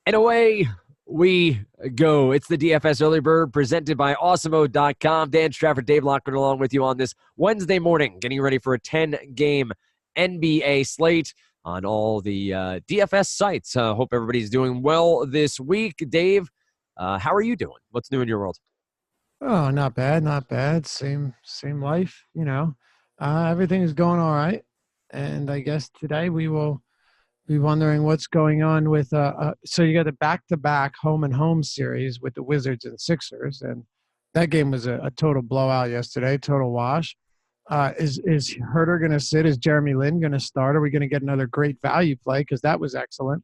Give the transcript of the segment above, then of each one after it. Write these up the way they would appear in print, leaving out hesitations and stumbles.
And away we go. It's the DFS Early Bird presented by Awesemo.com. Dan Strafford, Dave Lockwood along with you on this Wednesday morning, getting ready for a 10-game NBA slate on all the DFS sites. Hope everybody's doing well this week. Dave, how are you doing? What's new in your world? Oh, not bad, not bad. Same life, Everything is going all right. And I guess today we will be wondering what's going on with so you got a back-to-back home and home series with the Wizards and Sixers, and that game was a total blowout yesterday, total wash. Is Herder going to sit? Is Jeremy Lin going to start? Are we going to get another great value play? Because that was excellent.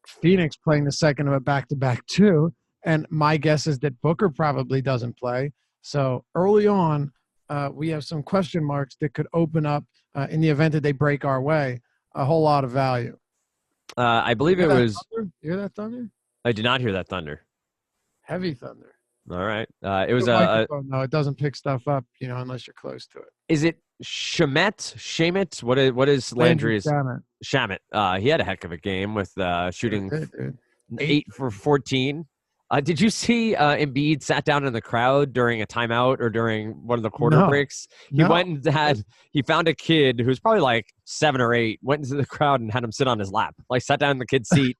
Phoenix playing the second of a back-to-back too. And my guess is that Booker probably doesn't play. So early on, we have some question marks that could open up in the event that they break our way, a whole lot of value. I believe it was. Thunder? You hear that thunder? I did not hear that thunder. Heavy thunder. All right. It was no, it doesn't pick stuff up, unless you're close to it. Is it Shamet? What is Landry's? Shamet. He had a heck of a game with shooting 8 for 14. Did you see Embiid sat down in the crowd during a timeout or during one of the quarter breaks? He went and he found a kid who's probably like 7 or 8, went into the crowd and had him sit on his lap. Like sat down in the kid's seat,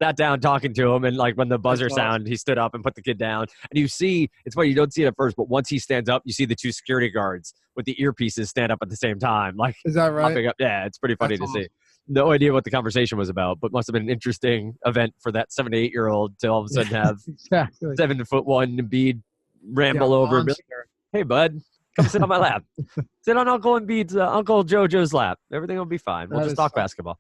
sat down talking to him, and like when the buzzer sounded, he stood up and put the kid down. And you see, it's funny, you don't see it at first, but once he stands up, you see the 2 security guards with the earpieces stand up at the same time. Like, is that right? Up. Yeah, it's pretty funny to see. No idea what the conversation was about, but must have been an interesting event for that 7 to 8-year-old to all of a sudden have 7'1" Embiid ramble over and be like, "Hey, bud, come sit on my lap. Sit on Uncle Embiid's, Uncle JoJo's lap. Everything will be fine. We'll just talk basketball."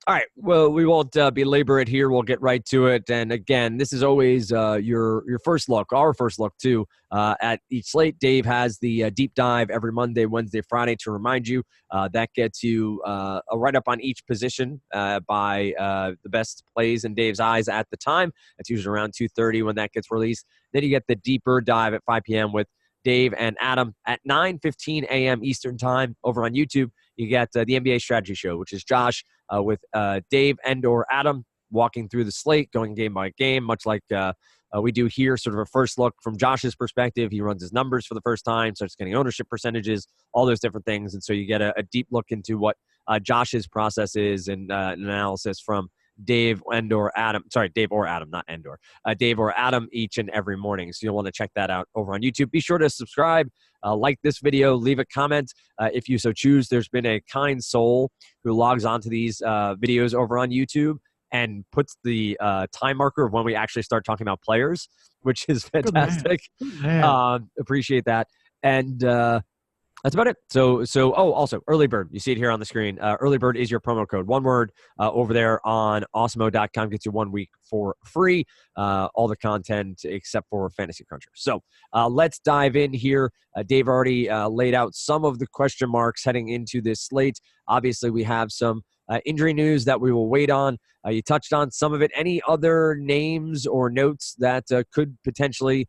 All right. Well, we won't belabor it here. We'll get right to it. And again, this is always your first look, our first look too, at each slate. Dave has the deep dive every Monday, Wednesday, Friday to remind you. That gets you a write-up on each position by the best plays in Dave's eyes at the time. That's usually around 2:30 when that gets released. Then you get the deeper dive at 5 p.m. with Dave and Adam at 9:15 a.m. Eastern time over on YouTube. You get the NBA Strategy Show, which is Josh with Dave and/or Adam walking through the slate, going game by game, much like we do here, sort of a first look from Josh's perspective. He runs his numbers for the first time, starts getting ownership percentages, all those different things. And so you get a deep look into what Josh's process is and an analysis from Dave and/or Adam. Sorry, Dave or Adam, not and/or. Dave or Adam each and every morning. So you'll want to check that out over on YouTube. Be sure to subscribe, like this video, leave a comment if you so choose. There's been a kind soul who logs onto these videos over on YouTube and puts the time marker of when we actually start talking about players, which is fantastic. Good man. Appreciate that. And that's about it. So, also, Early Bird. You see it here on the screen. Early Bird is your promo code. One word over there on Awesemo.com gets you 1 week for free. All the content except for Fantasy Cruncher. So let's dive in here. Dave already laid out some of the question marks heading into this slate. Obviously, we have some injury news that we will wait on. You touched on some of it. Any other names or notes that could potentially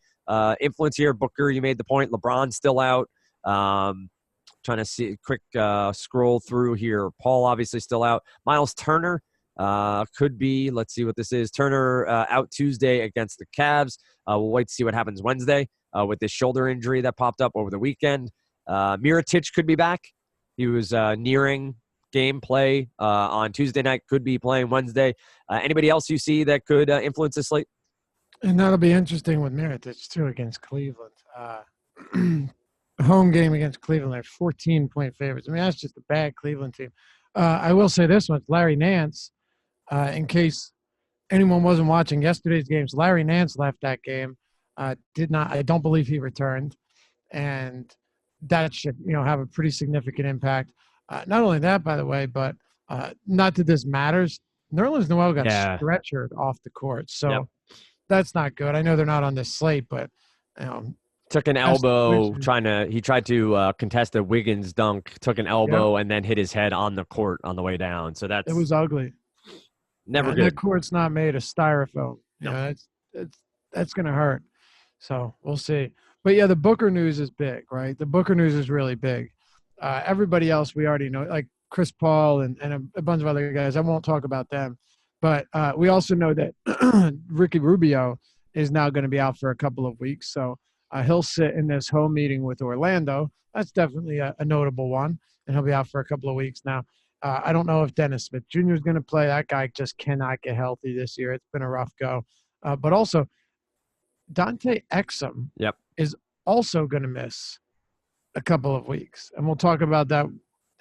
influence here? Booker, you made the point. LeBron's still out. Trying to see a quick scroll through here. Paul obviously still out. Myles Turner could be. Let's see what this is. Turner out Tuesday against the Cavs. We'll wait to see what happens Wednesday with this shoulder injury that popped up over the weekend. Mirotic could be back. He was nearing gameplay on Tuesday night. Could be playing Wednesday. Anybody else you see that could influence this slate? And that'll be interesting with Mirotic too against Cleveland. Home game against Cleveland, they're 14-point favorites. I mean, that's just a bad Cleveland team. I will say this much: Larry Nance, in case anyone wasn't watching yesterday's games, Larry Nance left that game. I don't believe he returned, and that should have a pretty significant impact. Not only that, by the way, but not that this matters. Nerlens Noel got stretchered off the court, so that's not good. I know they're not on this slate, but took an elbow he tried to contest a Wiggins dunk, took an elbow and then hit his head on the court on the way down. So it was ugly. Never good. That court's not made of styrofoam. No. That's going to hurt. So we'll see. But yeah, the Booker news is big, right? The Booker news is really big. Everybody else we already know, like Chris Paul and a bunch of other guys. I won't talk about them. But we also know that Ricky Rubio is now going to be out for a couple of weeks. So he'll sit in this home meeting with Orlando. That's definitely a notable one. And he'll be out for a couple of weeks now. I don't know if Dennis Smith Jr. is going to play. That guy just cannot get healthy this year. It's been a rough go. But also, Dante Exum is also going to miss a couple of weeks. And we'll talk about that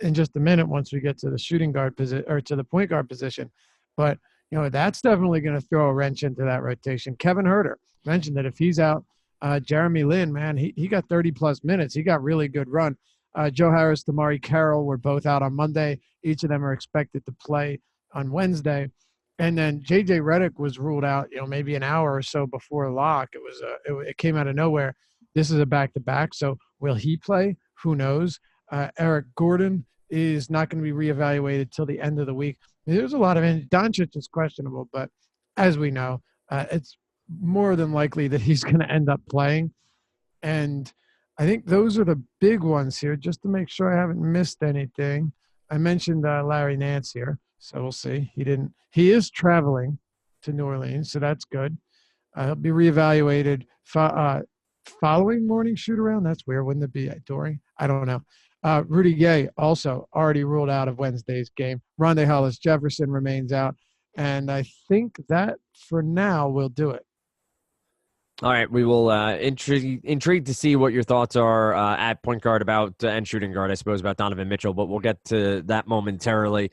in just a minute once we get to the shooting guard position or to the point guard position. But, that's definitely going to throw a wrench into that rotation. Kevin Huerter mentioned that if he's out, Jeremy Lin, man, he got 30-plus minutes. He got really good run. Joe Harris, Damari Carroll were both out on Monday. Each of them are expected to play on Wednesday. And then J.J. Redick was ruled out, maybe an hour or so before lock. It came out of nowhere. This is a back-to-back. So will he play? Who knows? Eric Gordon is not going to be reevaluated till the end of the week. There's a lot of – Doncic is questionable, but as we know, it's more than likely that he's going to end up playing. And I think those are the big ones here, just to make sure I haven't missed anything. I mentioned Larry Nance here, so we'll see. He is traveling to New Orleans, so that's good. He'll be reevaluated following morning shoot-around. That's weird. Wouldn't it be during? I don't know. Rudy Gay also already ruled out of Wednesday's game. Rondé Hollis-Jefferson remains out. And I think that, for now, will do it. All right, we will intrigued to see what your thoughts are at point guard and shooting guard, I suppose, about Donovan Mitchell, but we'll get to that momentarily.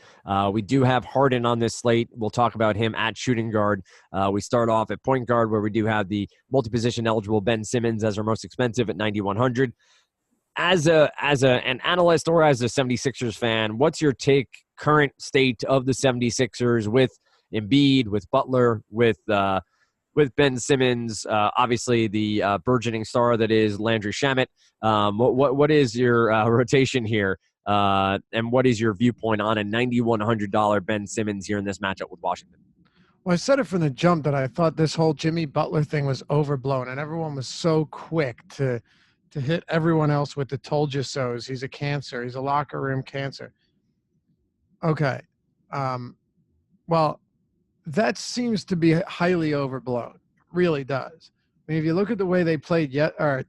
We do have Harden on this slate. We'll talk about him at shooting guard. We start off at point guard, where we do have the multi-position eligible Ben Simmons as our most expensive at $9,100. As an analyst or as a 76ers fan, what's your take, current state of the 76ers with Embiid, with Butler, with Ben Simmons, obviously the burgeoning star that is Landry Shamet? What is your rotation here, and what is your viewpoint on a $9,100 Ben Simmons here in this matchup with Washington? Well, I said it from the jump that I thought this whole Jimmy Butler thing was overblown, and everyone was so quick to hit everyone else with the told you so's. He's a cancer. He's a locker room cancer. Okay. Well, that seems to be highly overblown. It really does. I mean, if you look at the way they played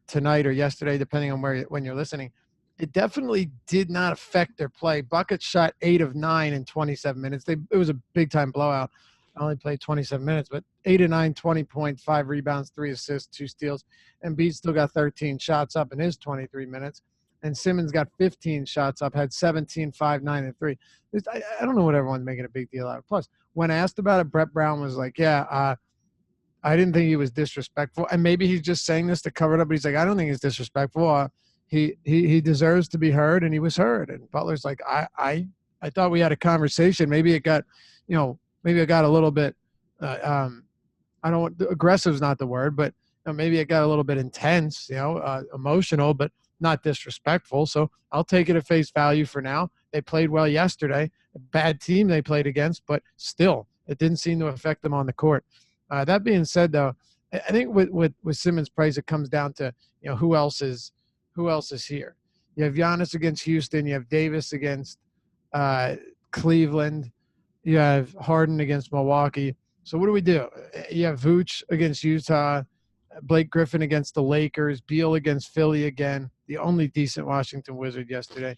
tonight or yesterday, depending on when you're listening, it definitely did not affect their play. Bucket shot 8 of 9 in 27 minutes. It was a big-time blowout. I only played 27 minutes, but 8 of 9, 20.5 rebounds, 3 assists, 2 steals. And Embiid still got 13 shots up in his 23 minutes. And Simmons got 15 shots up, had 17, 5, 9, and 3. I don't know what everyone's making a big deal out of. Plus, when asked about it, Brett Brown was like, I didn't think he was disrespectful. And maybe he's just saying this to cover it up, but he's like, I don't think he's disrespectful. He deserves to be heard, and he was heard. And Butler's like, I thought we had a conversation. Maybe it got, maybe it got a little bit, aggressive is not the word, but maybe it got a little bit intense, emotional, but not disrespectful. So I'll take it at face value for now. They played well yesterday. A bad team they played against, but still, it didn't seem to affect them on the court. That being said, though, I think with Simmons' price, it comes down to who else is here. You have Giannis against Houston. You have Davis against Cleveland. You have Harden against Milwaukee. So what do we do? You have Vooch against Utah, Blake Griffin against the Lakers, Beal against Philly again, the only decent Washington Wizard yesterday,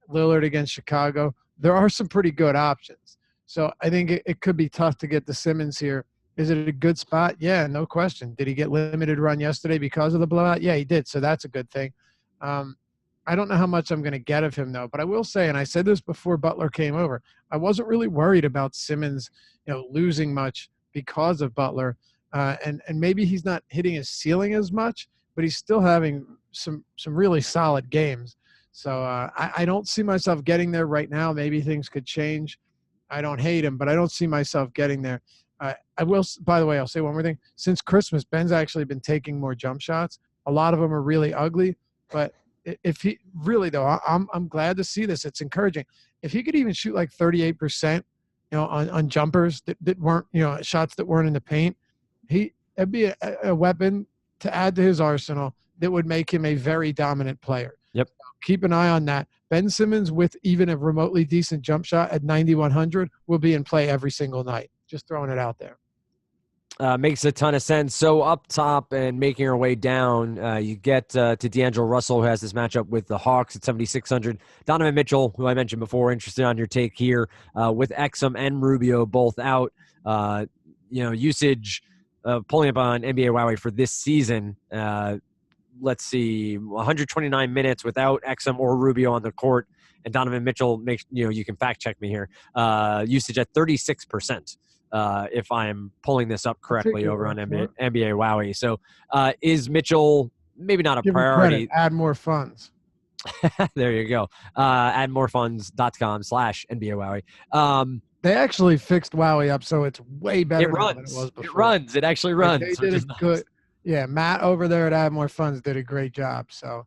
Lillard against Chicago. There are some pretty good options. So I think it could be tough to get the Simmons here. Is it a good spot? Yeah, no question. Did he get limited run yesterday because of the blowout? Yeah, he did. So that's a good thing. I don't know how much I'm going to get of him, though. But I will say, and I said this before Butler came over, I wasn't really worried about Simmons, losing much because of Butler. And maybe he's not hitting his ceiling as much, but he's still having some really solid games. So I don't see myself getting there right now. Maybe things could change. I don't hate him, but I don't see myself getting there. I will, by the way, I'll say one more thing. Since Christmas, Ben's actually been taking more jump shots. A lot of them are really ugly, but if he really, though, I'm glad to see this. It's encouraging. If he could even shoot like 38%, on jumpers that weren't, shots that weren't in the paint, it'd be a weapon to add to his arsenal that would make him a very dominant player. Yep. Keep an eye on that. Ben Simmons with even a remotely decent jump shot at 9,100 will be in play every single night. Just throwing it out there. Makes a ton of sense. So up top and making our way down, you get to D'Angelo Russell, who has this matchup with the Hawks at 7,600. Donovan Mitchell, who I mentioned before, interested on your take here, with Exum and Rubio both out. Usage pulling up on NBA Wowie for this season. Let's see, 129 minutes without Exum or Rubio on the court. And Donovan Mitchell makes, you can fact check me here, usage at 36%. If I'm pulling this up correctly over on NBA Wowie. So is Mitchell maybe not a priority? Add more funds. There you go. addmorefunds.com/NBA Wowie. They actually fixed Wowie up, so it's way better than it was before. It runs. It actually runs. They did good. Yeah, Matt over there at Add More Funds did a great job. So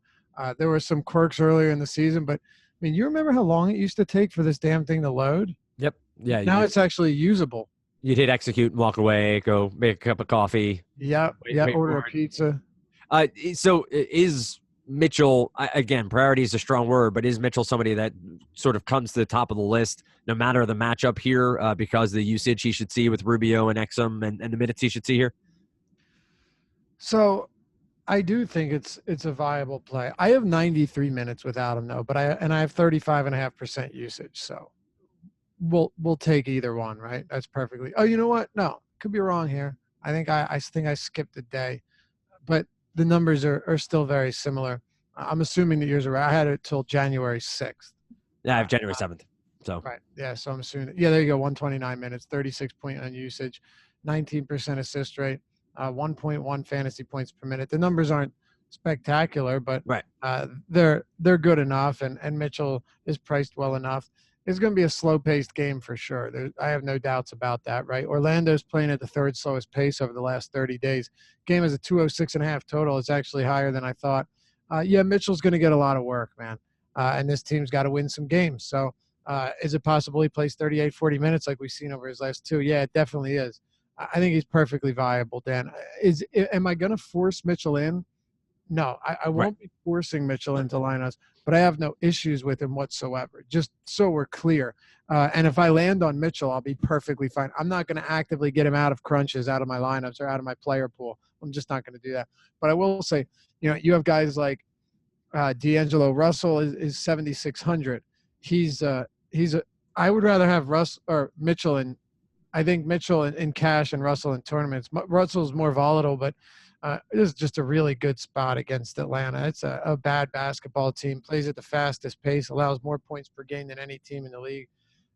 there were some quirks earlier in the season, but I mean, you remember how long it used to take for this damn thing to load? Yep. Yeah. Now it's actually usable. You'd hit execute and walk away, go make a cup of coffee. Yep. Order a pizza. So is Mitchell, again, priority is a strong word, but is Mitchell somebody that sort of comes to the top of the list no matter the matchup here because the usage he should see with Rubio and Exum and the minutes he should see here? So I do think it's a viable play. I have 93 minutes without him though, but I have 35.5% usage. So we'll take either one, right? That's perfectly. Oh, you know what? No, could be wrong here. I think I skipped a day, but the numbers are still very similar. I'm assuming that yours are right. I had it till January 6th. Yeah, I have January 7th. So right. Yeah. So I'm assuming. Yeah, there you go. 129 minutes, 36.9 usage, 19% assist rate, 1.1 fantasy points per minute. The numbers aren't spectacular, but right. They're good enough, and Mitchell is priced well enough. It's going to be a slow-paced game for sure. I have no doubts about that, right? Orlando's playing at the third slowest pace over the last 30 days. Game is a 206.5 total. It's actually higher than I thought. Mitchell's going to get a lot of work, man. And this team's got to win some games. So is it possible he plays 38, 40 minutes like we've seen over his last two? Yeah, it definitely is. I think he's perfectly viable, Dan. Am I going to force Mitchell in? No, I won't be forcing Mitchell into lineups, but I have no issues with him whatsoever, just so we're clear. And if I land on Mitchell, I'll be perfectly fine. I'm not going to actively get him out of crunches, out of my lineups, or out of my player pool. I'm just not going to do that. But I will say, you have guys like D'Angelo Russell is 7,600. I would rather have Mitchell in. I think Mitchell in cash and Russell in tournaments. Russell's more volatile, but this is just a really good spot against Atlanta. It's a bad basketball team, plays at the fastest pace, allows more points per game than any team in the league.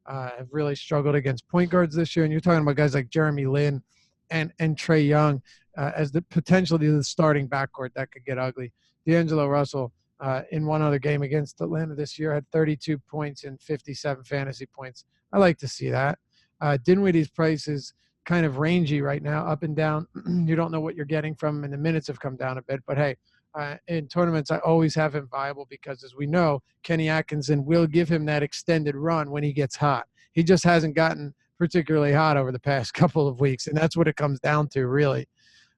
Have really struggled against point guards this year. And you're talking about guys like Jeremy Lin and Trae Young as the potentially the starting backcourt that could get ugly. D'Angelo Russell in one other game against Atlanta this year had 32 points and 57 fantasy points. I like to see that. Dinwiddie's price is kind of rangy right now, up and down. You don't know what you're getting from him, and the minutes have come down a bit. But, hey, in tournaments, I always have him viable because, as we know, Kenny Atkinson will give him that extended run when he gets hot. He just hasn't gotten particularly hot over the past couple of weeks, and that's what it comes down to, really.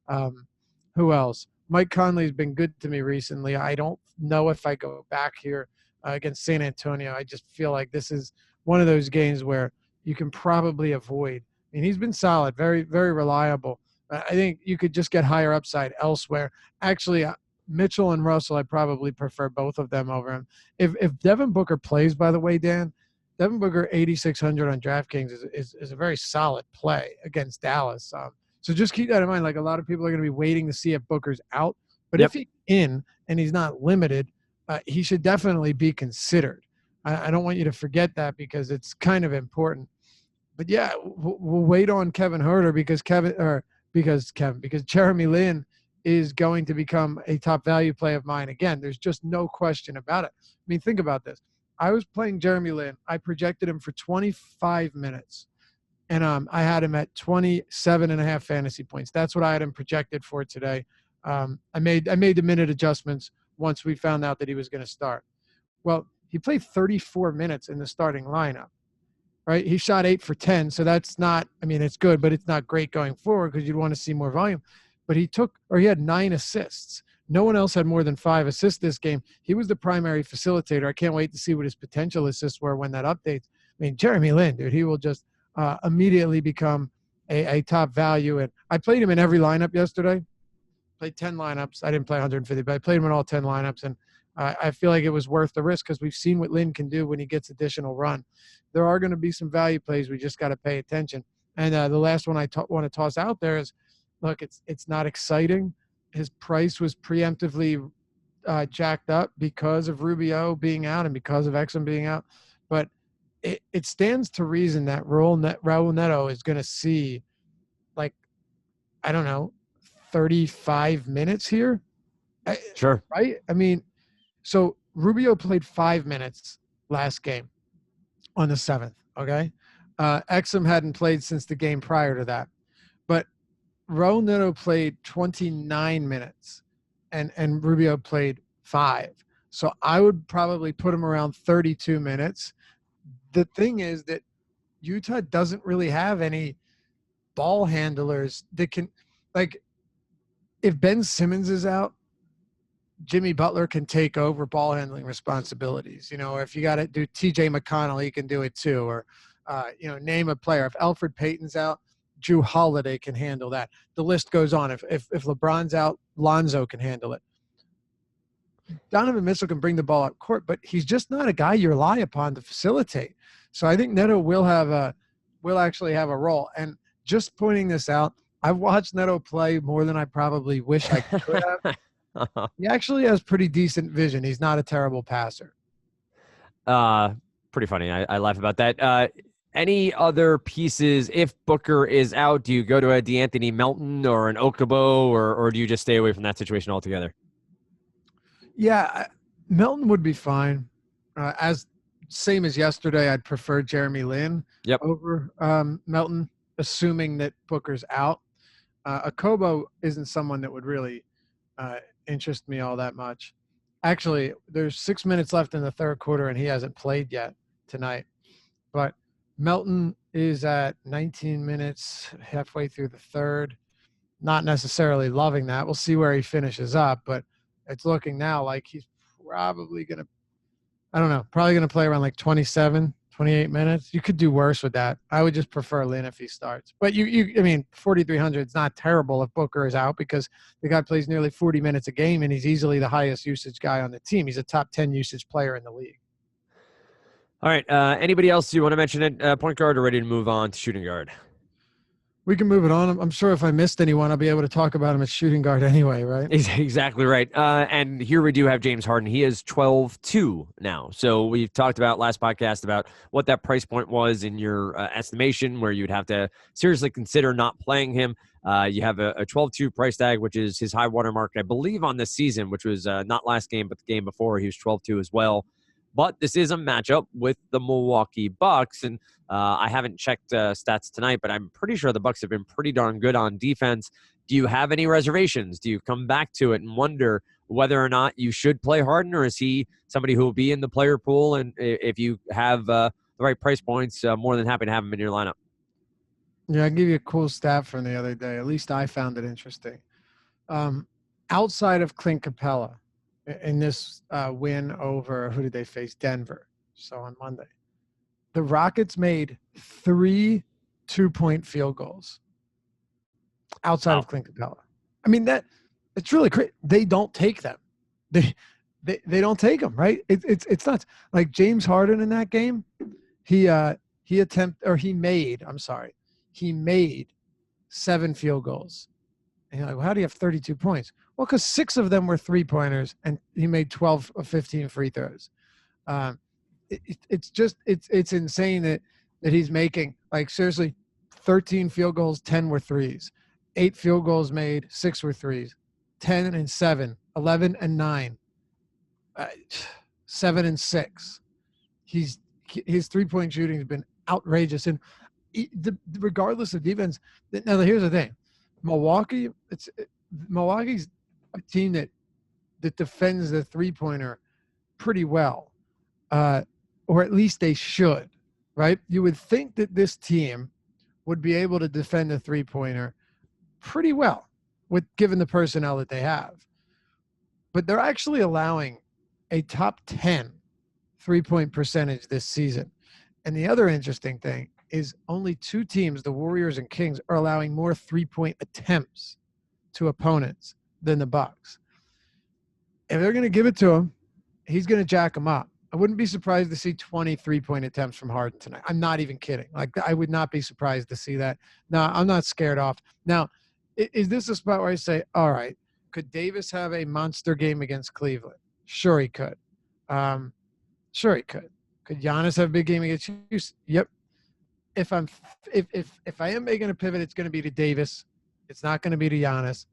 Who else? Mike Conley's been good to me recently. I don't know if I go back here against San Antonio. I just feel like this is one of those games where you can probably avoid. I mean, he's been solid, very, very reliable. I think you could just get higher upside elsewhere. Actually, Mitchell and Russell, I probably prefer both of them over him. If Devin Booker plays, by the way, Dan, Devin Booker 8,600 on DraftKings is a very solid play against Dallas. So just keep that in mind. Like, a lot of people are going to be waiting to see if Booker's out. But if he's in and he's not limited, he should definitely be considered. I don't want you to forget that because it's kind of important. But yeah, we'll wait on Kevin Huerter because Jeremy Lin is going to become a top value play of mine again. There's just no question about it. I mean, think about this. I was playing Jeremy Lin. I projected him for 25 minutes, and I had him at 27.5 fantasy points. That's what I had him projected for today. I made the minute adjustments once we found out that he was going to start. Well, he played 34 minutes in the starting lineup. Right, he shot 8 for 10, so that's not. I mean, it's good, but it's not great going forward because you'd want to see more volume. But he had 9 assists. No one else had more than 5 assists this game. He was the primary facilitator. I can't wait to see what his potential assists were when that updates. I mean, Jeremy Lin, dude, he will just immediately become a top value. And I played him in every lineup yesterday. Played 10 lineups. I didn't play 150, but I played him in all 10 lineups. And I feel like it was worth the risk because we've seen what Lynn can do when he gets additional run. There are going to be some value plays. We just got to pay attention. And the last one I want to toss out there is, look, it's not exciting. His price was preemptively jacked up because of Rubio being out and because of Exum being out. But it stands to reason that Raul Neto is going to see, like, I don't know, 35 minutes here. Sure. Right? I mean, so Rubio played 5 minutes last game on the 7th, okay? Exum hadn't played since the game prior to that. But Raul Neto played 29 minutes, and Rubio played 5. So I would probably put him around 32 minutes. The thing is that Utah doesn't really have any ball handlers that can – like, if Ben Simmons is out, Jimmy Butler can take over ball handling responsibilities. Or if you got to do TJ McConnell, he can do it too. Or, name a player. If Alfred Payton's out, Drew Holiday can handle that. The list goes on. If LeBron's out, Lonzo can handle it. Donovan Mitchell can bring the ball up court, but he's just not a guy you rely upon to facilitate. So I think Neto will actually have a role. And just pointing this out, I've watched Neto play more than I probably wish I could have. He actually has pretty decent vision. He's not a terrible passer. Pretty funny. I laugh about that. Any other pieces? If Booker is out, do you go to a DeAnthony Melton or an Okubo, or do you just stay away from that situation altogether? Yeah, Melton would be fine. Same as yesterday, I'd prefer Jeremy Lin over Melton, assuming that Booker's out. Okubo isn't someone that would really interest me all that much. Actually, there's 6 minutes left in the third quarter, and he hasn't played yet tonight. But Melton is at 19 minutes, halfway through the third. Not necessarily loving that. We'll see where he finishes up, but it's looking now like he's probably going to, probably going to play around like 27, 28 minutes. You could do worse with that. I would just prefer Lin if he starts. But I mean, 4,300 is not terrible if Booker is out because the guy plays nearly 40 minutes a game and he's easily the highest usage guy on the team. He's a top 10 usage player in the league. All right. Anybody else you want to mention at point guard or ready to move on to shooting guard? We can move it on. I'm sure if I missed anyone, I'll be able to talk about him at shooting guard anyway, right? Exactly right. And here we do have James Harden. He is 12-2 now. So we've talked about last podcast about what that price point was in your estimation, where you'd have to seriously consider not playing him. You have a 12-2 price tag, which is his high water mark, I believe, on this season, which was not last game, but the game before. He was 12-2 as well. But this is a matchup with the Milwaukee Bucks, and I haven't checked stats tonight, but I'm pretty sure the Bucks have been pretty darn good on defense. Do you have any reservations? Do you come back to it and wonder whether or not you should play Harden, or is he somebody who will be in the player pool? And if you have the right price points, more than happy to have him in your lineup. Yeah, I'll give you a cool stat from the other day. At least I found it interesting. Outside of Clint Capela, in this win over, who did they face? Denver. So on Monday, the Rockets made 3 2-point field goals outside of Clint Capela. I mean, it's really great. They don't take them. They don't take them, right? It's nuts. Like James Harden in that game, he made 7 field goals. And you're like, well, how do you have 32 points? Well, because 6 of them were 3-pointers, and he made 12 of 15 free throws. It's insane that he's making, like, seriously, 13 field goals, 10 were threes. 8 field goals made, 6 were threes. 10 and 7, 11 and 9, 7 and 6. His 3-point shooting has been outrageous, and regardless of defense. Now, here's the thing. Milwaukee's a team that defends the 3-pointer pretty well, or at least they should, right? You would think that this team would be able to defend the 3-pointer pretty well, given the personnel that they have. But they're actually allowing a top 10 3-point percentage this season. And the other interesting thing is only two teams, the Warriors and Kings, are allowing more 3-point attempts to opponents than the Bucks. If they're going to give it to him, he's going to jack him up. I wouldn't be surprised to see 20 3-point attempts from Harden tonight. I'm not even kidding. Like, I would not be surprised to see that. No, I'm not scared off. Now, is this a spot where I say, all right, could Davis have a monster game against Cleveland? Sure he could. Sure he could. Could Giannis have a big game against Houston? Yep. If I am making a pivot, it's going to be to Davis. It's not going to be to Giannis.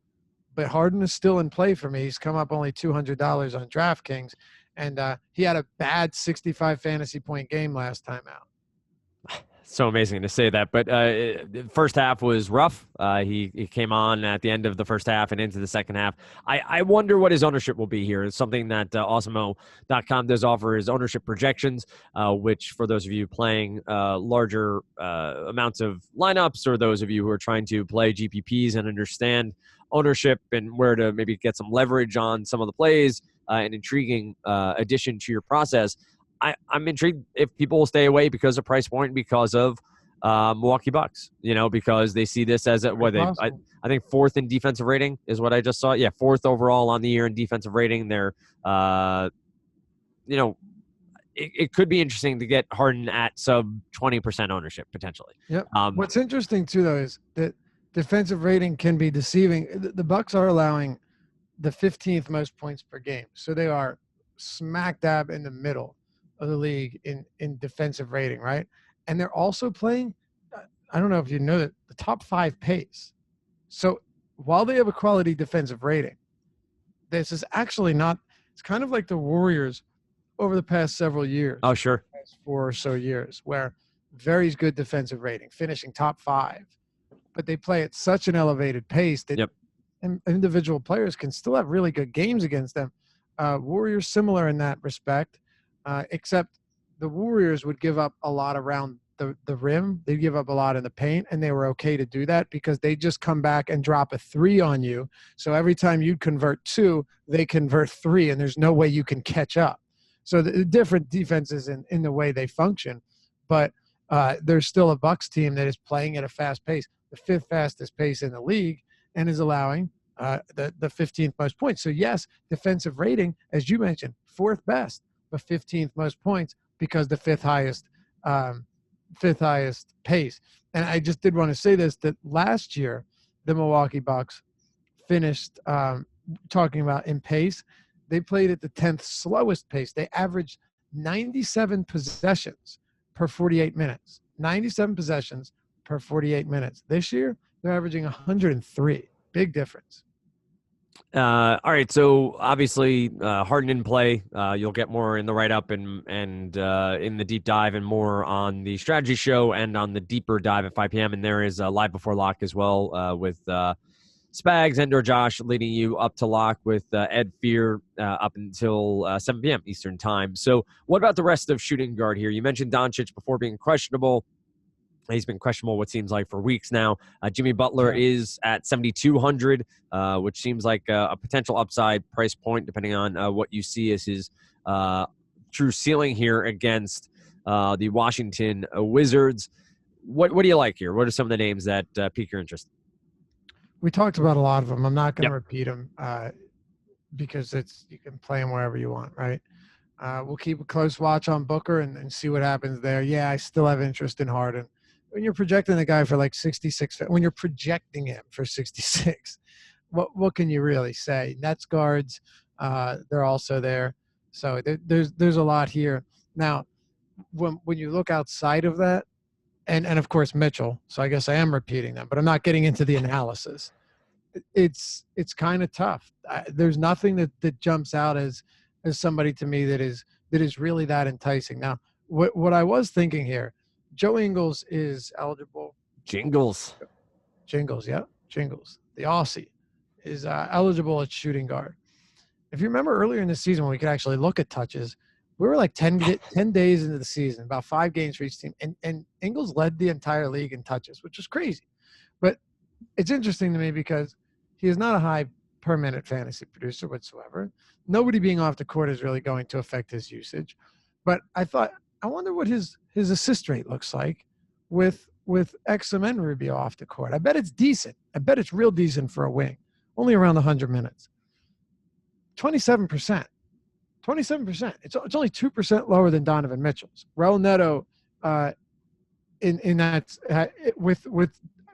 But Harden is still in play for me. He's come up only $200 on DraftKings, and he had a bad 65 fantasy point game last time out. So amazing to say that, but the first half was rough. He came on at the end of the first half and into the second half. I wonder what his ownership will be here. It's something that Awesemo.com does offer his ownership projections, which for those of you playing larger amounts of lineups, or those of you who are trying to play GPPs and understand ownership and where to maybe get some leverage on some of the plays, an intriguing addition to your process. I'm intrigued if people will stay away because of price point, because of Milwaukee Bucks, because they see this as I think fourth in defensive rating is what I just saw. Yeah, fourth overall on the year in defensive rating. They're, it could be interesting to get Harden at sub 20% ownership potentially. Yep. What's interesting too, though, is that defensive rating can be deceiving. The Bucks are allowing the 15th most points per game, so they are smack dab in the middle of the league in defensive rating, right? And they're also playing, I don't know if you know that, the top 5 pace. So while they have a quality defensive rating, this is actually not, it's kind of like the Warriors over the past several years. Oh, sure. Past 4 or so years, where very good defensive rating, finishing top 5, but they play at such an elevated pace that individual players can still have really good games against them. Warriors similar in that respect. Except the Warriors would give up a lot around the rim. They'd give up a lot in the paint, and they were okay to do that because they just come back and drop a 3 on you. So every time you convert 2, they convert 3, and there's no way you can catch up. So the different defenses in the way they function, but there's still a Bucks team that is playing at a fast pace, the 5th fastest pace in the league, and is allowing the 15th most points. So yes, defensive rating, as you mentioned, 4th best. The 15th most points because the 5th highest pace. And I just did want to say this, that last year the Milwaukee Bucks finished talking about in pace. They played at the 10th slowest pace. They averaged 97 possessions per 48 minutes. 97 possessions per 48 minutes. This year they're averaging 103. Big difference. All right, so obviously Harden in play. You'll get more in the write-up and in the deep dive, and more on the strategy show and on the deeper dive at 5 p.m. And there is live before lock as well with Spags and/or Josh leading you up to lock with Ed Fear up until 7 p.m. Eastern time. So what about the rest of shooting guard here? You mentioned Doncic before being questionable. He's been questionable what seems like for weeks now. Jimmy Butler is at 7,200, which seems like a potential upside price point, depending on what you see as his true ceiling here against the Washington Wizards. What do you like here? What are some of the names that pique your interest? We talked about a lot of them. I'm not going to repeat them because you can play them wherever you want, right? We'll keep a close watch on Booker and see what happens there. Yeah, I still have interest in Harden. When you're projecting a guy for like 66, when you're projecting him for 66, what can you really say? Nets guards, they're also there. So there's a lot here. Now, when you look outside of that, and of course Mitchell, so I guess I am repeating them, but I'm not getting into the analysis. It's kind of tough. There's nothing that jumps out as somebody to me that is really that enticing. Now, what I was thinking here, Joe Ingles is eligible. Jingles, yeah. Jingles. The Aussie is eligible at shooting guard. If you remember earlier in the season when we could actually look at touches, we were like 10 days into the season, about 5 games for each team. And Ingles led the entire league in touches, which is crazy. But it's interesting to me because he is not a high per minute fantasy producer whatsoever. Nobody being off the court is really going to affect his usage. But I thought, I wonder what his assist rate looks like with Exum and Rubio off the court. I bet it's decent. I bet it's real decent for a wing. Only around 100 minutes. 27%. 27%. It's only 2% lower than Donovan Mitchell's. Raul Neto, in that with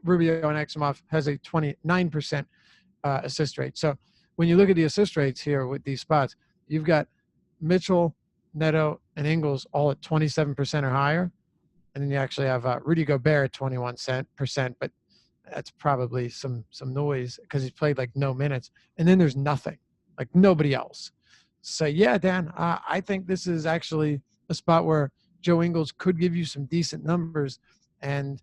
Rubio and Exum has a 29% assist rate. So when you look at the assist rates here with these spots, you've got Mitchell, Neto, and Ingles all at 27% or higher. And then you actually have Rudy Gobert at 21%, but that's probably some noise because he's played like no minutes. And then there's nothing, like nobody else. So, yeah, Dan, I think this is actually a spot where Joe Ingles could give you some decent numbers. And,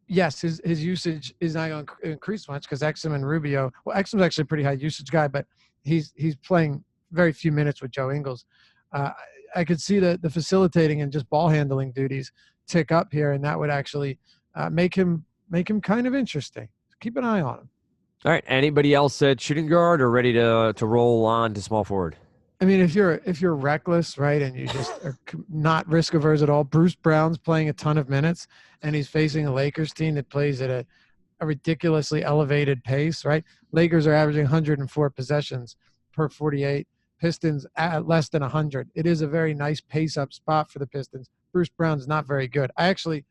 yes, his usage is not going to increase much because Exum and Rubio – well, Exum's actually a pretty high usage guy, but he's playing very few minutes with Joe Ingles. I could see the facilitating and just ball handling duties tick up here, and that would actually make him kind of interesting. Keep an eye on him. All right. Anybody else at shooting guard or ready to roll on to small forward? I mean, if you're reckless, right, and you just are not risk averse at all, Bruce Brown's playing a ton of minutes, and he's facing a Lakers team that plays at a ridiculously elevated pace, right? Lakers are averaging 104 possessions per 48. Pistons at less than 100. It is a very nice pace-up spot for the Pistons. Bruce Brown's not very good. I actually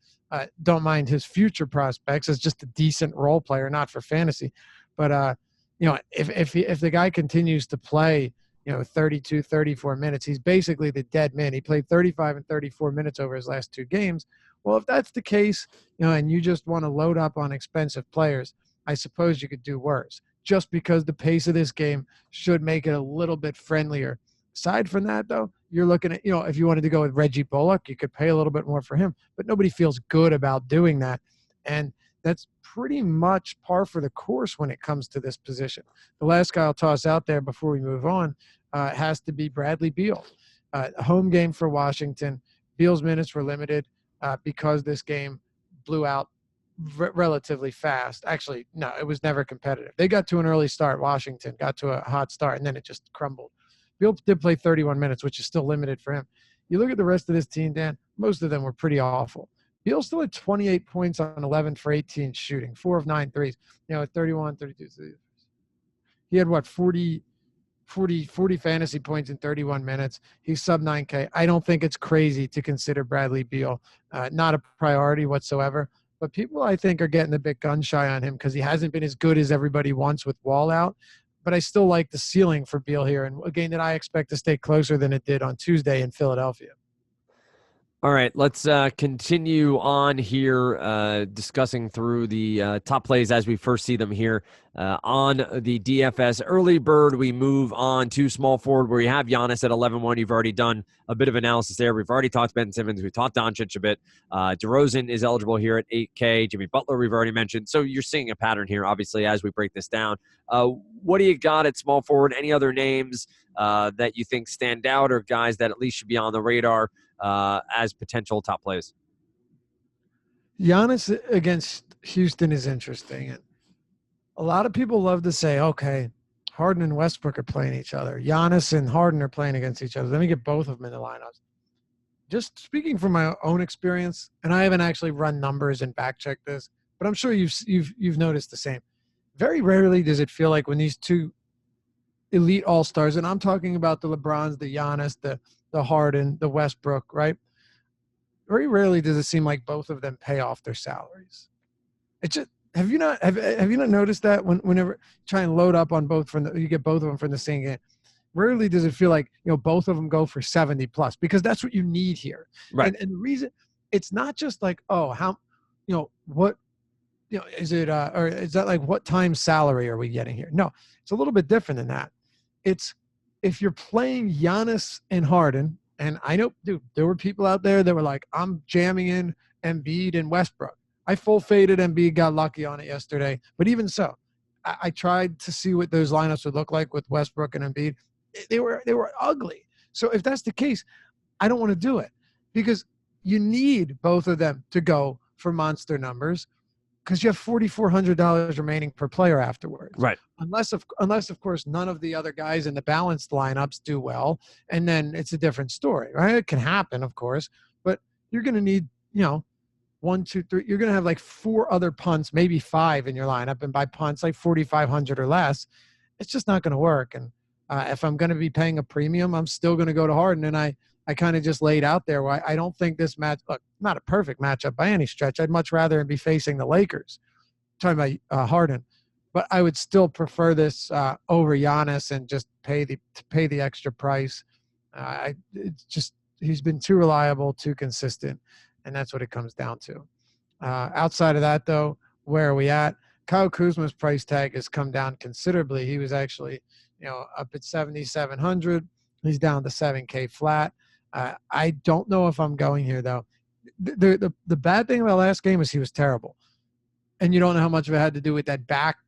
don't mind his future prospects as just a decent role player, not for fantasy. But, if the guy continues to play, 32, 34 minutes, he's basically the dead man. He played 35 and 34 minutes over his last two games. Well, if that's the case, and you just want to load up on expensive players, I suppose you could do worse. Just because the pace of this game should make it a little bit friendlier. Aside from that, though, you're looking at, if you wanted to go with Reggie Bullock, you could pay a little bit more for him, but nobody feels good about doing that. And that's pretty much par for the course when it comes to this position. The last guy I'll toss out there before we move on has to be Bradley Beal. A home game for Washington. Beal's minutes were limited because this game blew out relatively fast. Actually, no, it was never competitive. They got to an early start. Washington got to a hot start, and then it just crumbled. Beal did play 31 minutes, which is still limited for him. You look at the rest of this team, Dan, most of them were pretty awful. Beal still had 28 points on 11 for 18 shooting, 4 of 9 threes, 31, 32. He had, 40 fantasy points in 31 minutes. He's sub 9K. I don't think it's crazy to consider Bradley Beal not a priority whatsoever. But people, I think, are getting a bit gun-shy on him because he hasn't been as good as everybody wants with Wall out. But I still like the ceiling for Beal here, and a game that I expect to stay closer than it did on Tuesday in Philadelphia. All right, let's continue on here, discussing through the top plays as we first see them here on the DFS Early Bird. We move on to small forward where you have Giannis at 11-1. You've already done a bit of analysis there. We've already talked Ben Simmons. We've talked Doncic a bit. DeRozan is eligible here at 8K. Jimmy Butler we've already mentioned. So you're seeing a pattern here, obviously, as we break this down. What do you got at small forward? Any other names that you think stand out or guys that at least should be on the radar as potential top plays? Giannis against Houston is interesting. And a lot of people love to say, okay, Harden and Westbrook are playing each other. Giannis and Harden are playing against each other. Let me get both of them in the lineups. Just speaking from my own experience, and I haven't actually run numbers and back-checked this, but I'm sure you've noticed the same. Very rarely does it feel like when these two elite all-stars, and I'm talking about the LeBrons, the Giannis, the Harden, the Westbrook, right? Very rarely does it seem like both of them pay off their salaries. It's just have you not noticed that whenever you try and load up on both you get both of them from the same game? Rarely does it feel like both of them go for 70 plus because that's what you need here. Right. And the reason it's not just like what is it or is that like what time salary are we getting here? No, it's a little bit different than that. It's if you're playing Giannis and Harden, and I know, dude, there were people out there that were like, I'm jamming in Embiid and Westbrook. I full faded Embiid, got lucky on it yesterday. But even so, I tried to see what those lineups would look like with Westbrook and Embiid. They were ugly. So if that's the case, I don't want to do it because you need both of them to go for monster numbers because you have $4,400 remaining per player afterwards. Right. Unless of course none of the other guys in the balanced lineups do well, and then it's a different story, right? It can happen, of course, but you're going to need 1, 2, 3. You're going to have like 4 other punts, maybe 5 in your lineup. And by punts, like 4,500 or less, it's just not going to work. And if I'm going to be paying a premium, I'm still going to go to Harden. And I kind of just laid out there why I don't think this match, look, not a perfect matchup by any stretch. I'd much rather be facing the Lakers. I'm talking about Harden. But I would still prefer this over Giannis and just pay the extra price. It's just he's been too reliable, too consistent, and that's what it comes down to. Outside of that, though, where are we at? Kyle Kuzma's price tag has come down considerably. He was actually, up at 7,700. He's down to 7K flat. I don't know if I'm going here though. The bad thing about last game is he was terrible, and you don't know how much of it had to do with that back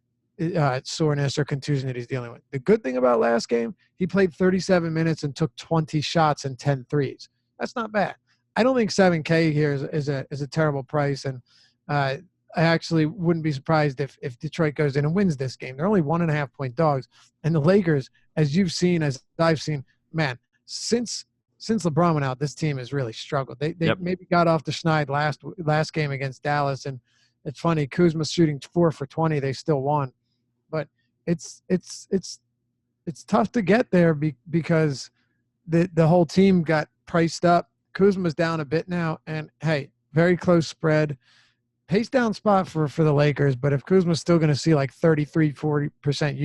soreness or contusion that he's dealing with. The good thing about last game, he played 37 minutes and took 20 shots and 10 threes. That's not bad. I don't think 7K here is a terrible price, and I actually wouldn't be surprised if Detroit goes in and wins this game. They're only 1.5 point dogs, and the Lakers, as you've seen, as I've seen, man, since LeBron went out, this team has really struggled. They maybe got off the schneid last game against Dallas, and it's funny, Kuzma's shooting 4 for 20. They still won. But it's tough to get there because the whole team got priced up. Kuzma's down a bit now, and hey, very close spread. Pace down spot for the Lakers, but if Kuzma's still going to see like 34%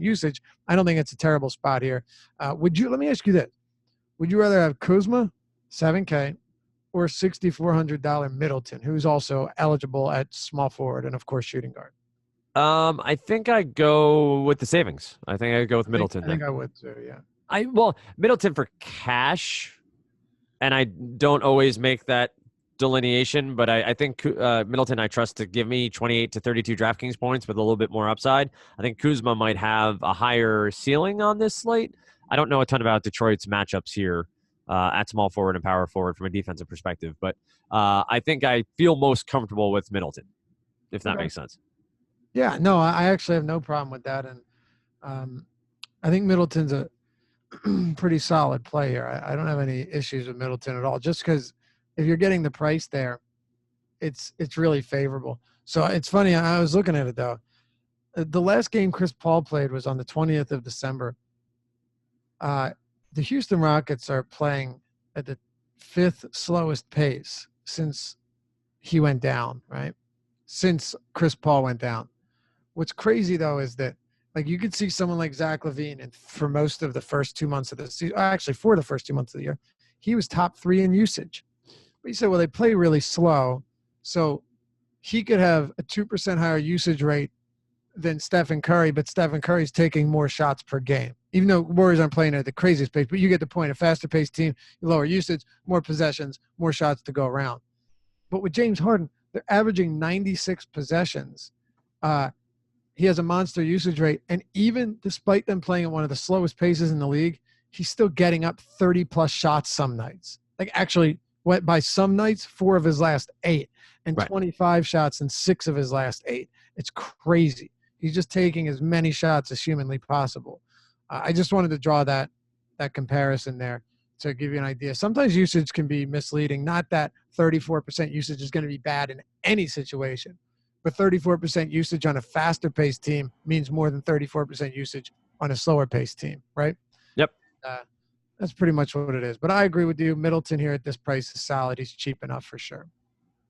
usage, I don't think it's a terrible spot here. Let me ask you this. Would you rather have Kuzma, 7K, or $6,400 Middleton, who's also eligible at small forward and, of course, shooting guard? I think I go with the savings. I think I go with Middleton. I think I would too, yeah. Middleton for cash, and I don't always make that delineation, but I think Middleton I trust to give me 28 to 32 DraftKings points with a little bit more upside. I think Kuzma might have a higher ceiling on this slate. I don't know a ton about Detroit's matchups here at small forward and power forward from a defensive perspective, but I think I feel most comfortable with Middleton, if that makes sense. Yeah, no, I actually have no problem with that, and I think Middleton's a pretty solid play here. I don't have any issues with Middleton at all, just because if you're getting the price there, it's really favorable. So it's funny, I was looking at it, though. The last game Chris Paul played was on the 20th of December. The Houston Rockets are playing at the 5th slowest pace since he went down, right? Since Chris Paul went down. What's crazy, though, is that like you could see someone like Zach LaVine, and for most of the first 2 months of the season, actually for the first 2 months of the year, he was top 3 in usage. But you said, well, they play really slow, so he could have a 2% higher usage rate than Stephen Curry, but Stephen Curry's taking more shots per game. Even though Warriors aren't playing at the craziest pace, but you get the point. A faster-paced team, lower usage, more possessions, more shots to go around. But with James Harden, they're averaging 96 possessions. He has a monster usage rate, and even despite them playing at one of the slowest paces in the league, he's still getting up 30-plus shots some nights. Like actually, by some nights, 4 of his last 8, and 25 shots in 6 of his last 8. It's crazy. He's just taking as many shots as humanly possible. I just wanted to draw that comparison there to give you an idea. Sometimes usage can be misleading. Not that 34% usage is going to be bad in any situation, but 34% usage on a faster-paced team means more than 34% usage on a slower-paced team, right? Yep. That's pretty much what it is. But I agree with you. Middleton here at this price is solid. He's cheap enough for sure.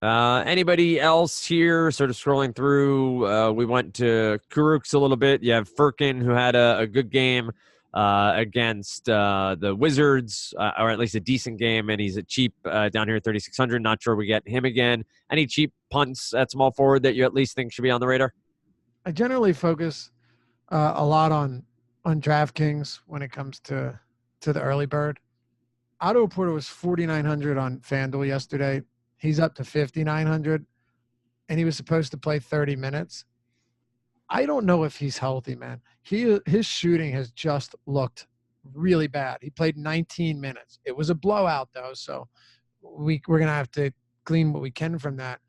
Anybody else here sort of scrolling through? We went to Kuruks a little bit. You have Furkan, who had a good game against the Wizards, or at least a decent game, and he's a cheap down here at 3,600. Not sure we get him again. Any cheap punts at small forward that you at least think should be on the radar? I generally focus a lot on DraftKings when it comes to the early bird. Otto Porter was 4,900 on FanDuel yesterday. He's up to 5,900, and he was supposed to play 30 minutes. I don't know if he's healthy, man. His shooting has just looked really bad. He played 19 minutes. It was a blowout, though, so we're going to have to glean what we can from that.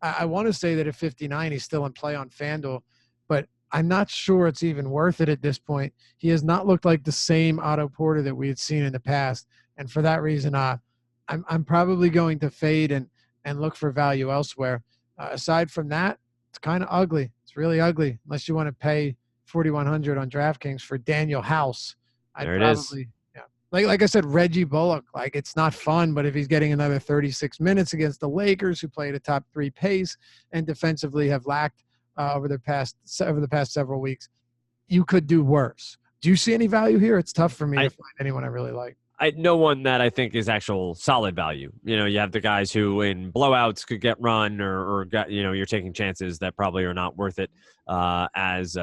I want to say that at 59, he's still in play on FanDuel, but I'm not sure it's even worth it at this point. He has not looked like the same Otto Porter that we had seen in the past, and for that reason, I'm probably going to fade. And and look for value elsewhere. Aside from that, it's kind of ugly. It's really ugly unless you want to pay $4,100 on DraftKings for Daniel House. There it is. Yeah. Like I said, Reggie Bullock. Like, it's not fun, but if he's getting another 36 minutes against the Lakers, who play at a top 3 pace and defensively have lacked over the past several weeks, you could do worse. Do you see any value here? It's tough for me to find anyone I really like. No one that I think is actual solid value. You have the guys who in blowouts could get run or got, you're taking chances that probably are not worth it as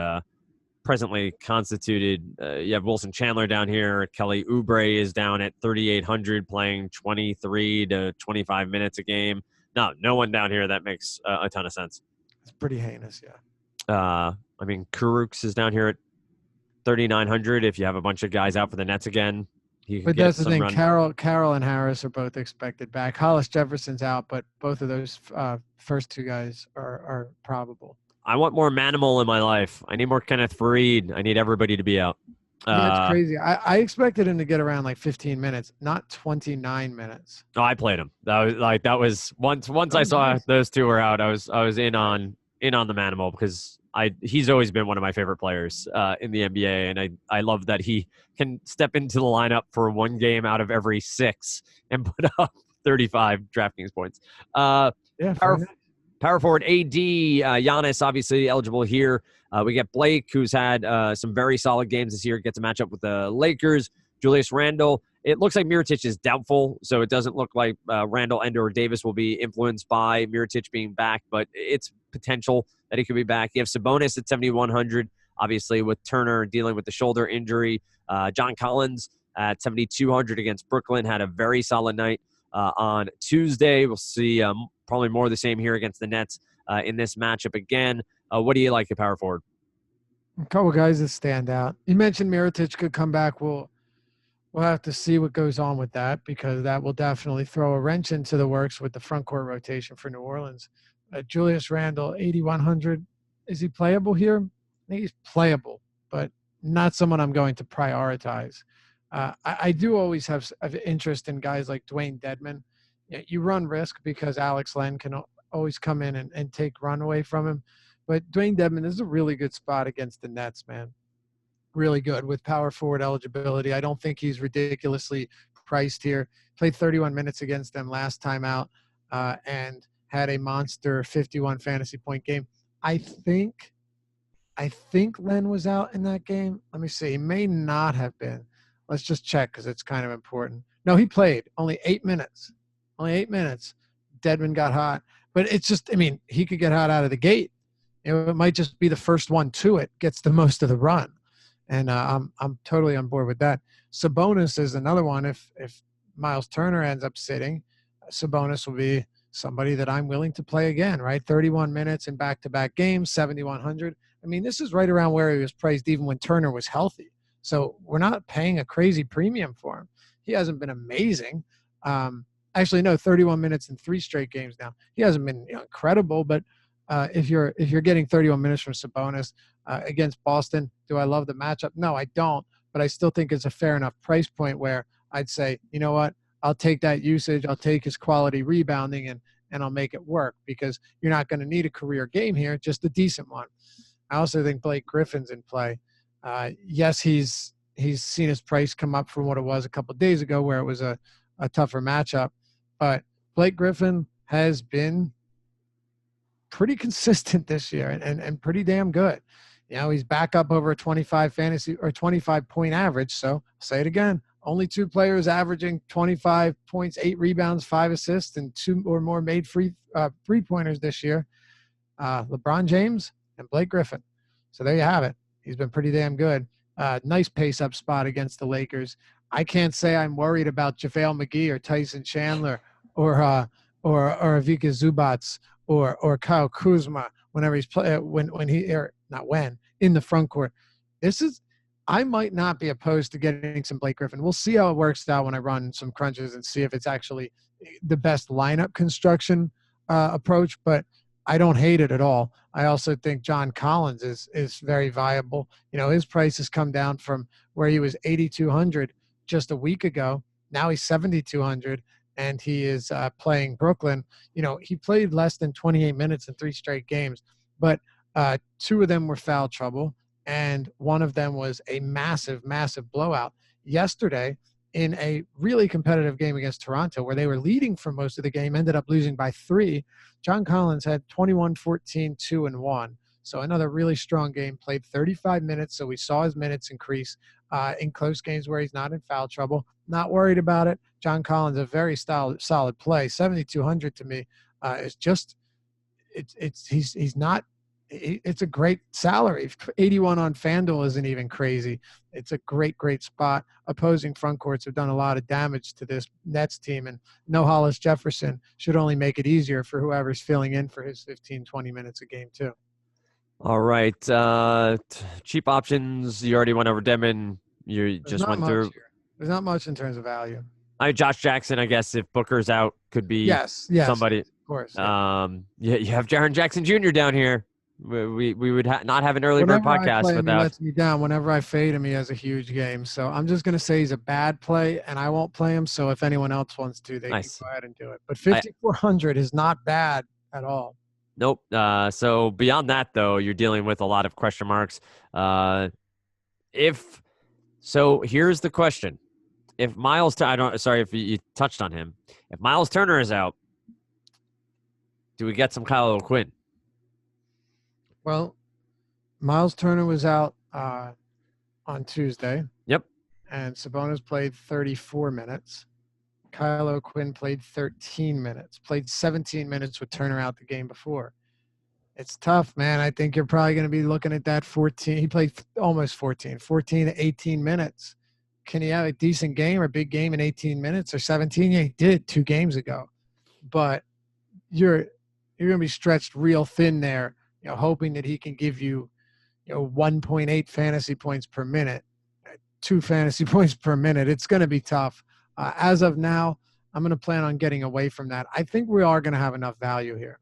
presently constituted. You have Wilson Chandler down here. Kelly Oubre is down at 3,800 playing 23 to 25 minutes a game. No one down here that makes a ton of sense. It's pretty heinous, yeah. I mean, Kurucs is down here at 3,900. If you have a bunch of guys out for the Nets again, but that's the thing. Carroll and Harris are both expected back. Hollis Jefferson's out, but both of those first two guys are probable. I want more Manimal in my life. I need more Kenneth Faried. I need everybody to be out. That's crazy. I expected him to get around like 15 minutes, not 29 minutes. Oh, I played him. That was once I saw those two were out, I was in on the Manimal because he's always been one of my favorite players in the NBA, and I love that he can step into the lineup for one game out of every 6 and put up 35 DraftKings points. Power forward AD, Giannis obviously eligible here. We get Blake, who's had some very solid games this year, gets a matchup with the Lakers. Julius Randle. It looks like Mirotic is doubtful, so it doesn't look like Randle and or Davis will be influenced by Mirotic being back, but it's potential that he could be back. You have Sabonis at 7,100, obviously with Turner dealing with the shoulder injury. John Collins at 7,200 against Brooklyn had a very solid night on Tuesday. We'll see probably more of the same here against the Nets in this matchup again. What do you like at power forward? A couple guys that stand out. You mentioned Mirotic could come back. We'll have to see what goes on with that, because that will definitely throw a wrench into the works with the front court rotation for New Orleans. Julius Randle, 8,100. Is he playable here? I think he's playable, but not someone I'm going to prioritize. I do always have interest in guys like Dewayne Dedmon. You run risk because Alex Len can always come in and take run away from him. But Dewayne Dedmon is a really good spot against the Nets, man. Really good with power forward eligibility. I don't think he's ridiculously priced here. Played 31 minutes against them last time out and had a monster 51 fantasy point game. I think Len was out in that game. Let me see. He may not have been. Let's just check because it's kind of important. No, he played only 8 minutes. Only 8 minutes. Dedmon got hot. But it's just, I mean, he could get hot out of the gate. It might just be the first one to it, gets the most of the run. And I'm totally on board with that. Sabonis is another one. If Myles Turner ends up sitting, Sabonis will be somebody that I'm willing to play again, right? 31 minutes in back-to-back games, 7,100. I mean, this is right around where he was priced even when Turner was healthy. So we're not paying a crazy premium for him. He hasn't been amazing. Actually, no, 31 minutes in 3 straight games now. He hasn't been incredible, but if you're getting 31 minutes from Sabonis against Boston, do I love the matchup? No, I don't. But I still think it's a fair enough price point where I'd say, you know what, I'll take that usage. I'll take his quality rebounding and I'll make it work, because you're not going to need a career game here, just a decent one. I also think Blake Griffin's in play. Yes, he's seen his price come up from what it was a couple of days ago where it was a tougher matchup. But Blake Griffin has been pretty consistent this year and pretty damn good. He's back up over a 25 fantasy or 25 point average. So I'll say it again. Only 2 players averaging 25 points, 8 rebounds, 5 assists, and 2 or more made free 3-pointers this year. LeBron James and Blake Griffin. So there you have it. He's been pretty damn good. Nice pace-up spot against the Lakers. I can't say I'm worried about JaVale McGee or Tyson Chandler or Ivica Zubac or Kyle Kuzma whenever he's in the front court. I might not be opposed to getting some Blake Griffin. We'll see how it works out when I run some crunches and see if it's actually the best lineup construction approach, but I don't hate it at all. I also think John Collins is very viable. His price has come down from where he was 8,200 just a week ago. Now he's 7,200, and he is playing Brooklyn. He played less than 28 minutes in 3 straight games, but 2 of them were foul trouble, and one of them was a massive, massive blowout. Yesterday, in a really competitive game against Toronto, where they were leading for most of the game, ended up losing by 3, John Collins had 21, 14, 2, and 1. So another really strong game, played 35 minutes, so we saw his minutes increase in close games where he's not in foul trouble. Not worried about it. John Collins, a very solid play. 7,200 to me is just he's not. It's a great salary. 81 on FanDuel isn't even crazy. It's a great spot. Opposing front courts have done a lot of damage to this Nets team, and no Hollis Jefferson should only make it easier for whoever's filling in for his 15, 20 minutes a game too. All right. Cheap options. You already went over Dedmon. Just went through. Here. There's not much in terms of value. Josh Jackson, I guess, if Booker's out, could be somebody. Of course. Yeah. You have Jaren Jackson Jr. down here. We would not have an early bird podcast without. He lets me down. Whenever I fade him, he has a huge game. So I'm just going to say he's a bad play, and I won't play him. So if anyone else wants to, they can go ahead and do it. But 5,400 is not bad at all. Nope. So beyond that, though, you're dealing with a lot of question marks. So here's the question: if Myles, if you touched on him, if Myles Turner is out, do we get some Kyle O'Quinn? Well, Myles Turner was out on Tuesday. Yep. And Sabonis played 34 minutes. Kyle O'Quinn played 13 minutes, played 17 minutes with Turner out the game before. It's tough, man. I think you're probably going to be looking at that 14. He played almost 14 to 18 minutes. Can he have a decent game or big game in 18 minutes or 17? Yeah, he did 2 games ago. But you're going to be stretched real thin there, hoping that he can give you, 1.8 fantasy points per minute, 2 fantasy points per minute. It's going to be tough. As of now, I'm going to plan on getting away from that. I think we are going to have enough value here.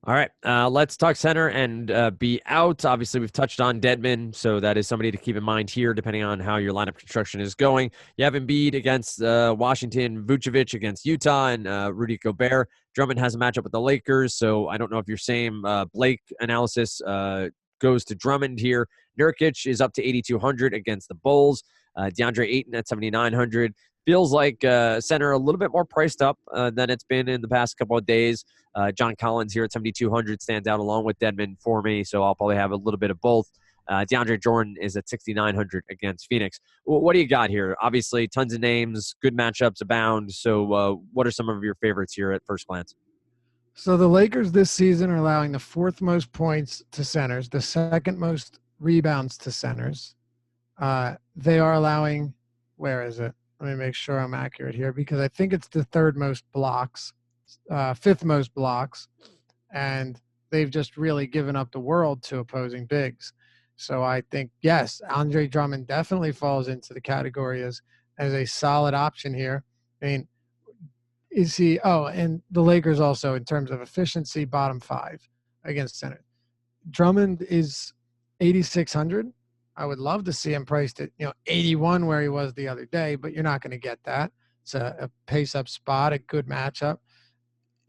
All right, let's talk center and be out. Obviously, we've touched on Dedmon, so that is somebody to keep in mind here, depending on how your lineup construction is going. You have Embiid against Washington, Vucevic against Utah, and Rudy Gobert. Drummond has a matchup with the Lakers, so I don't know if your same Blake analysis goes to Drummond here. Nurkic is up to 8,200 against the Bulls. DeAndre Ayton at 7,900. Feels like center a little bit more priced up than it's been in the past couple of days. John Collins here at 7,200 stands out along with Dedmon for me, so I'll probably have a little bit of both. DeAndre Jordan is at 6,900 against Phoenix. What do you got here? Obviously, tons of names, good matchups abound. So what are some of your favorites here at first glance? So the Lakers this season are allowing the 4th most points to centers, the 2nd most rebounds to centers. They are allowing, where is it? Let me make sure I'm accurate here because I think it's the 3rd most blocks, 5th most blocks, and they've just really given up the world to opposing bigs. So I think, yes, Andre Drummond definitely falls into the category as a solid option here. I mean, is he – and the Lakers also, in terms of efficiency, bottom 5 against center. Drummond is 8,600. I would love to see him priced at 81 where he was the other day, but you're not going to get that. It's a pace-up spot, a good matchup.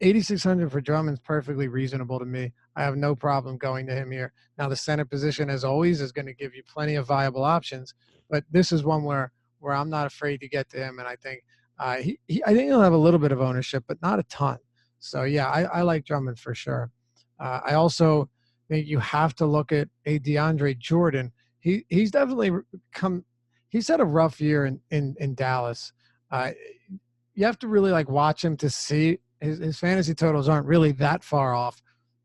8,600 for Drummond's perfectly reasonable to me. I have no problem going to him here. Now, the center position, as always, is going to give you plenty of viable options, but this is one where I'm not afraid to get to him, and I think I think he'll have a little bit of ownership, but not a ton. So, yeah, I like Drummond for sure. I also think you have to look at a DeAndre Jordan. He's definitely he's had a rough year in Dallas. You have to really watch him to see his fantasy totals aren't really that far off,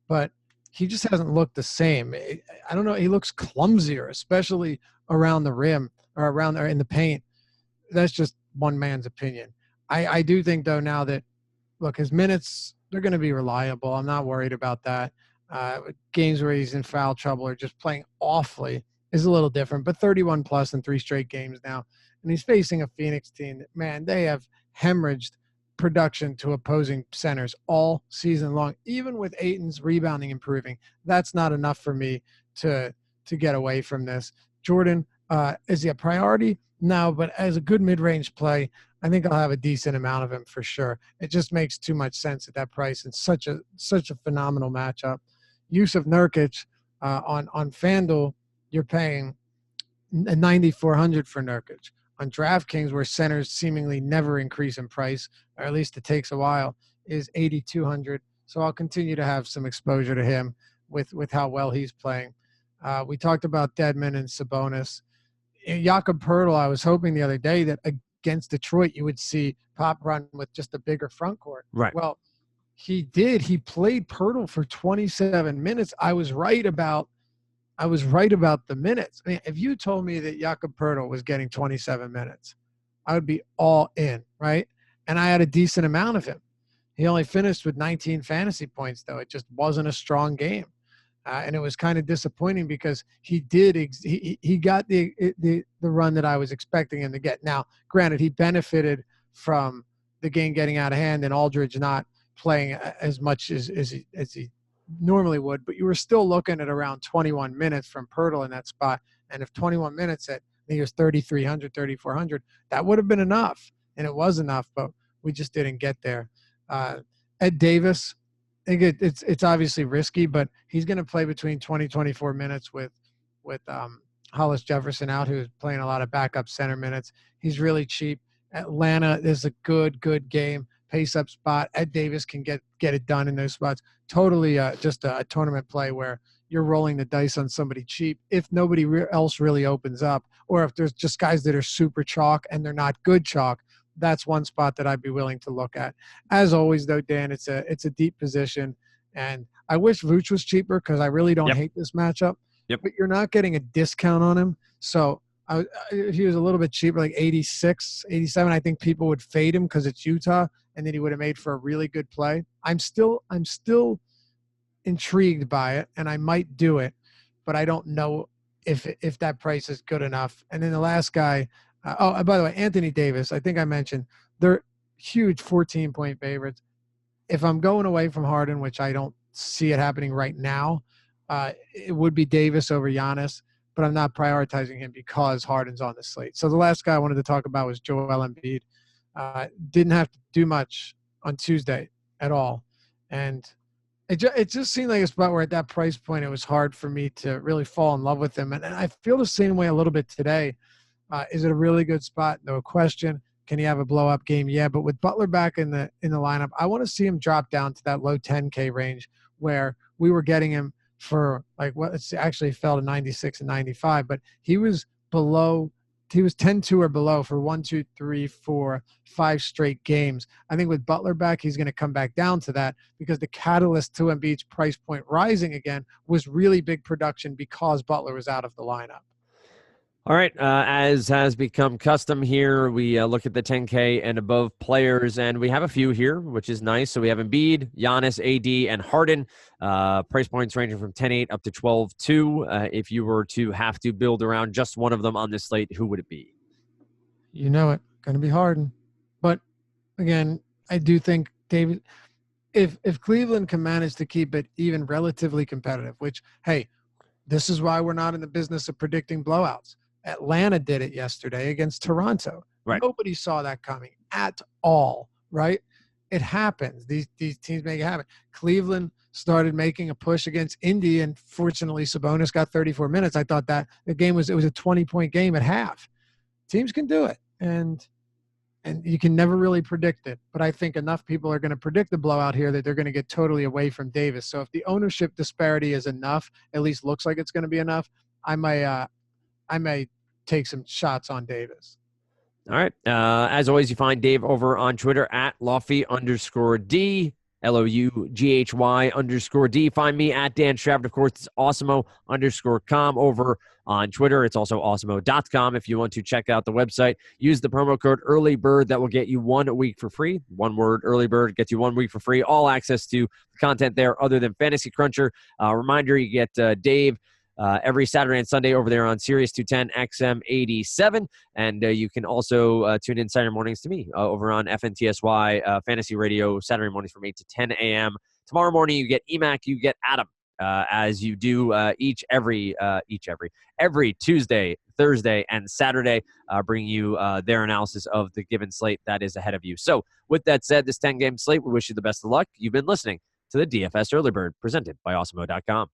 but he just hasn't looked the same. I don't know. He looks clumsier, especially around the rim or around there in the paint. That's just one man's opinion. I do think though now that his minutes, they're going to be reliable. I'm not worried about that. Games where he's in foul trouble or just playing awfully is a little different, but 31 plus in 3 straight games now. And he's facing a Phoenix team that, man, they have hemorrhaged production to opposing centers all season long. Even with Ayton's rebounding improving, that's not enough for me to get away from this. Jordan, is he a priority? No, but as a good mid-range play, I think I'll have a decent amount of him for sure. It just makes too much sense at that price and such a phenomenal matchup. Yusuf Nurkic on FanDuel, you're paying 9,400 for Nurkic. On DraftKings, where centers seemingly never increase in price, or at least it takes a while, is 8,200. So I'll continue to have some exposure to him with how well he's playing. We talked about Dedmon and Sabonis. Jakob Poeltl, I was hoping the other day that against Detroit you would see Pop run with just a bigger front court. Right. Well, he did. He played Poeltl for 27 minutes. I was right about the minutes. I mean, if you told me that Jakob Poeltl was getting 27 minutes, I would be all in, right? And I had a decent amount of him. He only finished with 19 fantasy points, though. It just wasn't a strong game. And it was kind of disappointing because he got the run that I was expecting him to get. Now, granted, he benefited from the game getting out of hand and Aldridge not playing as much as he normally would, but you were still looking at around 21 minutes from Poeltl in that spot. And if 21 minutes at, I think it was 3,300, 3,400, that would have been enough. And it was enough, but we just didn't get there. Ed Davis, I think it's obviously risky, but he's going to play between 20, 24 minutes with Hollis Jefferson out, who's playing a lot of backup center minutes. He's really cheap. Atlanta is a good game. Pace-up spot. Ed Davis can get it done in those spots. Totally just a tournament play where you're rolling the dice on somebody cheap. If nobody else really opens up, or if there's just guys that are super chalk and they're not good chalk, that's one spot that I'd be willing to look at. As always, though, Dan, it's a deep position, and I wish Vooch was cheaper because I really don't hate this matchup. Yep. But you're not getting a discount on him, so if he was a little bit cheaper, like 86, 87, I think people would fade him because it's Utah, and then he would have made for a really good play. I'm still intrigued by it, and I might do it, but I don't know if that price is good enough. And then the last guy, by the way, Anthony Davis, I think I mentioned, they're huge 14-point favorites. If I'm going away from Harden, which I don't see it happening right now, it would be Davis over Giannis, but I'm not prioritizing him because Harden's on the slate. So the last guy I wanted to talk about was Joel Embiid. Didn't have to do much on Tuesday at all. And it just seemed like a spot where at that price point, it was hard for me to really fall in love with him. And I feel the same way a little bit today. Is it a really good spot? No question. Can he have a blow-up game? Yeah, but with Butler back in the lineup, I want to see him drop down to that low 10K range where we were getting him for actually fell to 96 and 95, but he was below. He was 10-2 or below for 1, 2, 3, 4, 5 straight games. I think with Butler back, he's going to come back down to that because the catalyst to Embiid's price point rising again was really big production because Butler was out of the lineup. All right, as has become custom here, we look at the 10K and above players, and we have a few here, which is nice. So we have Embiid, Giannis, AD, and Harden. Price points ranging from 10.8 up to 12.2. If you were to have to build around just one of them on this slate, who would it be? You know it, going to be Harden. But, again, I do think, David, if Cleveland can manage to keep it even relatively competitive, which, hey, this is why we're not in the business of predicting blowouts. Atlanta did it yesterday against Toronto. Right. Nobody saw that coming at all, right? It happens. These teams make it happen. Cleveland started making a push against Indy, and fortunately Sabonis got 34 minutes. I thought that the game was a 20-point game at half. Teams can do it, and you can never really predict it. But I think enough people are going to predict the blowout here that they're going to get totally away from Davis. So if the ownership disparity is enough, at least looks like it's going to be enough, I may take some shots on Davis. All right. As always, you find Dave over on Twitter at Lofty_D, LOUGHY_D. Find me at Dan Stratford. Of course, it's Awesemo_com over on Twitter. It's also Awesemo.com if you want to check out the website. Use the promo code EARLYBIRD. That will get you 1 week for free. One word, EARLYBIRD, gets you 1 week for free. All access to the content there other than Fantasy Cruncher. Reminder, you get Dave every Saturday and Sunday over there on Sirius 210 XM 87. And you can also tune in Saturday mornings to me over on FNTSY Fantasy Radio, Saturday mornings from 8 to 10 a.m. Tomorrow morning, you get EMAC, you get Adam as you do every Tuesday, Thursday, and Saturday, bringing you their analysis of the given slate that is ahead of you. So with that said, this 10-game slate, we wish you the best of luck. You've been listening to the DFS Early Bird presented by Awesemo.com.